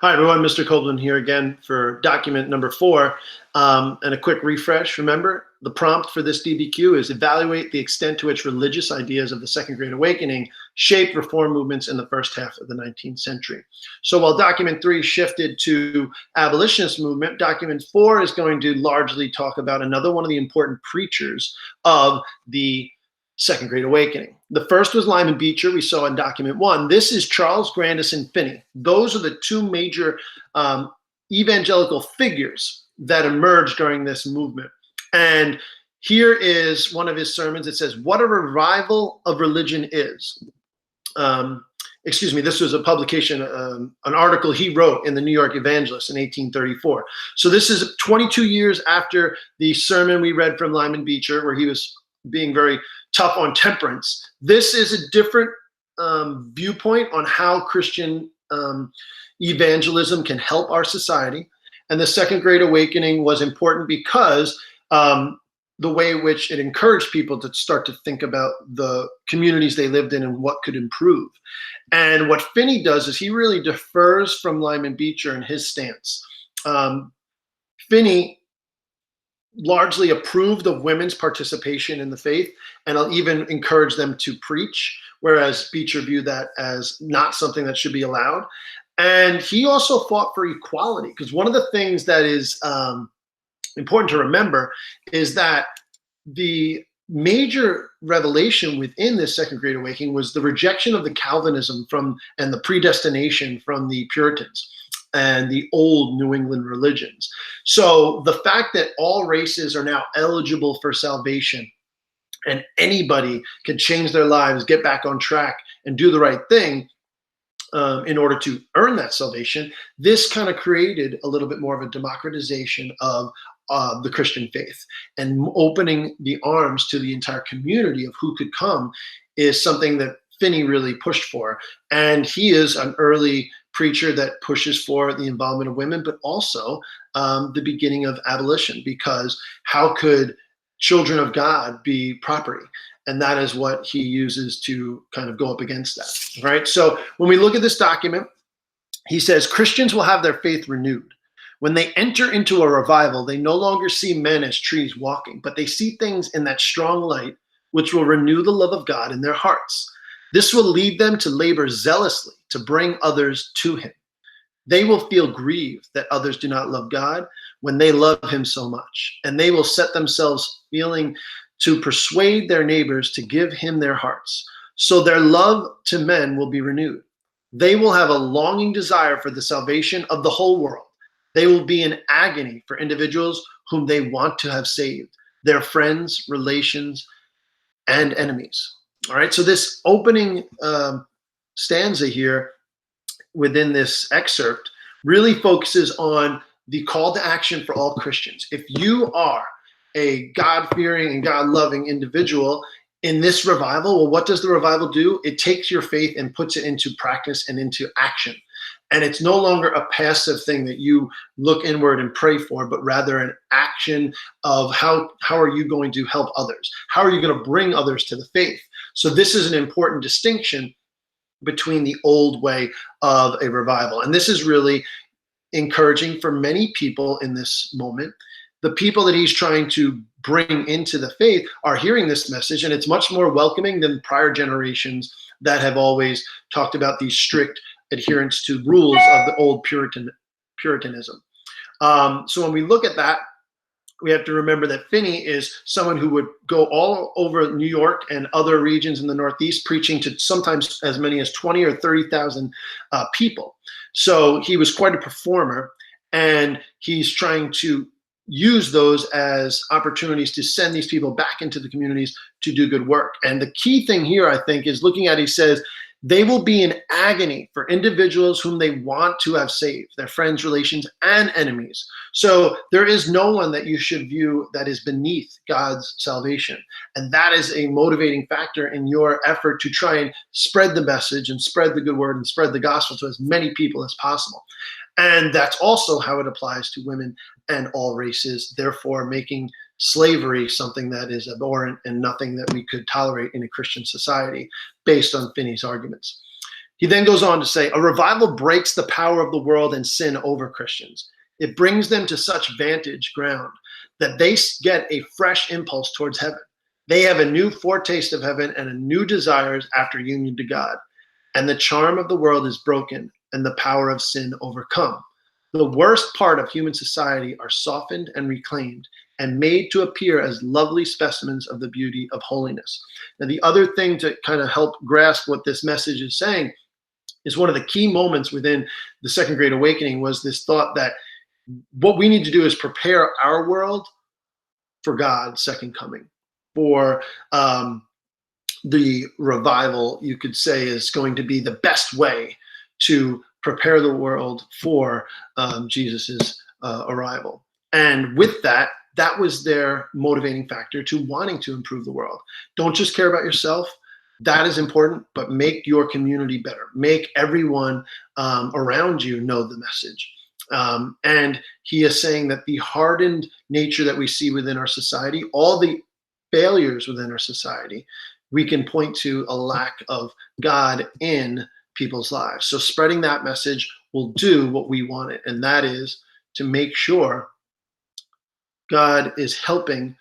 Hi, everyone. Mr. Copeland here again for document number 4. And a quick refresh. Remember, the prompt for this DBQ is evaluate the extent to which religious ideas of the Second Great Awakening shaped reform movements in the first half of the 19th century. So while document 3 shifted to abolitionist movement, document 4 is going to largely talk about another one of the important preachers of the Second Great Awakening. The first was Lyman Beecher, we saw in document 1. This is Charles Grandison Finney. Those are the two major evangelical figures that emerged during this movement. And here is one of his sermons. It says, "What a revival of religion is." This was a publication, an article he wrote in the New York Evangelist in 1834. So this is 22 years after the sermon we read from Lyman Beecher, where he was being very tough on temperance. This is a different viewpoint on how Christian evangelism can help our society. And the Second Great Awakening was important because the way in which it encouraged people to start to think about the communities they lived in and what could improve. And what Finney does is he really differs from Lyman Beecher in his stance. Finney largely approved of women's participation in the faith, and I'll even encourage them to preach, whereas Beecher viewed that as not something that should be allowed. And he also fought for equality, because one of the things that is important to remember is that the major revelation within this Second Great Awakening was the rejection of the Calvinism and the predestination from the Puritans and the old New England religions. So the fact that all races are now eligible for salvation and anybody can change their lives, get back on track, and do the right thing in order to earn that salvation, this kind of created a little bit more of a democratization of the Christian faith, and opening the arms to the entire community of who could come is something that Finney really pushed for. And he is an early preacher that pushes for the involvement of women, but also the beginning of abolition, because how could children of God be property? And that is what he uses to kind of go up against that, right? So when we look at this document, he says, Christians will have their faith renewed. When they enter into a revival, they no longer see men as trees walking, but they see things in that strong light, which will renew the love of God in their hearts. This will lead them to labor zealously to bring others to him. They will feel grieved that others do not love God when they love him so much, and they will set themselves feeling to persuade their neighbors to give him their hearts. So their love to men will be renewed. They will have a longing desire for the salvation of the whole world. They will be in agony for individuals whom they want to have saved, their friends, relations, and enemies. All right, so this opening stanza here within this excerpt really focuses on the call to action for all Christians. If you are a God-fearing and God-loving individual in this revival, well, what does the revival do? It takes your faith and puts it into practice and into action. And it's no longer a passive thing that you look inward and pray for, but rather an action of how are you going to help others? How are you going to bring others to the faith? So this is an important distinction between the old way of a revival. And this is really encouraging for many people in this moment. The people that he's trying to bring into the faith are hearing this message, and it's much more welcoming than prior generations that have always talked about these strict adherence to rules of the old Puritanism. So when we look at that, we have to remember that Finney is someone who would go all over New York and other regions in the Northeast, preaching to sometimes as many as 20 or 30,000 people. So he was quite a performer, and he's trying to use those as opportunities to send these people back into the communities to do good work. And the key thing here, I think, is looking at, he says, they will be in agony for individuals whom they want to have saved, their friends, relations, and enemies. So there is no one that you should view that is beneath God's salvation. And that is a motivating factor in your effort to try and spread the message and spread the good word and spread the gospel to as many people as possible. And that's also how it applies to women and all races, therefore making slavery something that is abhorrent and nothing that we could tolerate in a Christian society based on Finney's arguments. He then goes on to say, a revival breaks the power of the world and sin over Christians. It brings them to such vantage ground that they get a fresh impulse towards heaven. They have a new foretaste of heaven and a new desires after union to God. And the charm of the world is broken and the power of sin overcome. The worst part of human society are softened and reclaimed and made to appear as lovely specimens of the beauty of holiness. Now, the other thing to kind of help grasp what this message is saying is one of the key moments within the Second Great Awakening was this thought that what we need to do is prepare our world for God's second coming, for the revival, you could say, is going to be the best way to prepare the world for Jesus's arrival. And with that, that was their motivating factor to wanting to improve the world. Don't just care about yourself. That is important, but make your community better. Make everyone around you know the message. And he is saying that the hardened nature that we see within our society, all the failures within our society, we can point to a lack of God in people's lives. So spreading that message will do what we want it, and that is to make sure God is helping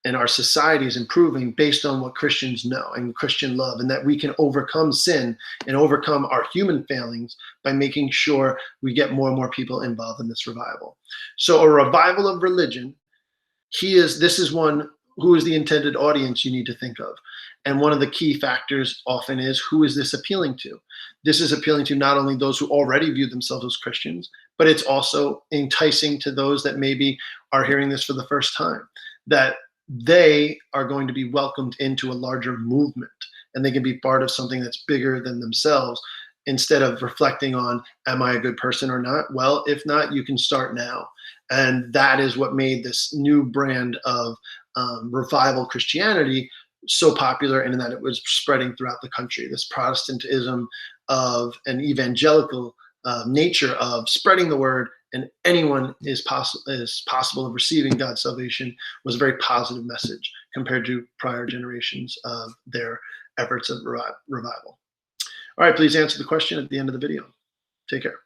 and our society is improving based on what Christians know and Christian love, and that we can overcome sin and overcome our human failings by making sure we get more and more people involved in this revival. So a revival of religion, this is one who is the intended audience you need to think of. And one of the key factors often is, who is this appealing to? This is appealing to not only those who already view themselves as Christians, but it's also enticing to those that maybe are hearing this for the first time, that they are going to be welcomed into a larger movement and they can be part of something that's bigger than themselves. Instead of reflecting on, am I a good person or not? Well, if not, you can start now. And that is what made this new brand of revival Christianity so popular, and in that it was spreading throughout the country. This Protestantism of an evangelical nature of spreading the word, and anyone is possible of receiving God's salvation, was a very positive message compared to prior generations of their efforts of revival. All right, please answer the question at the end of the video. Take care.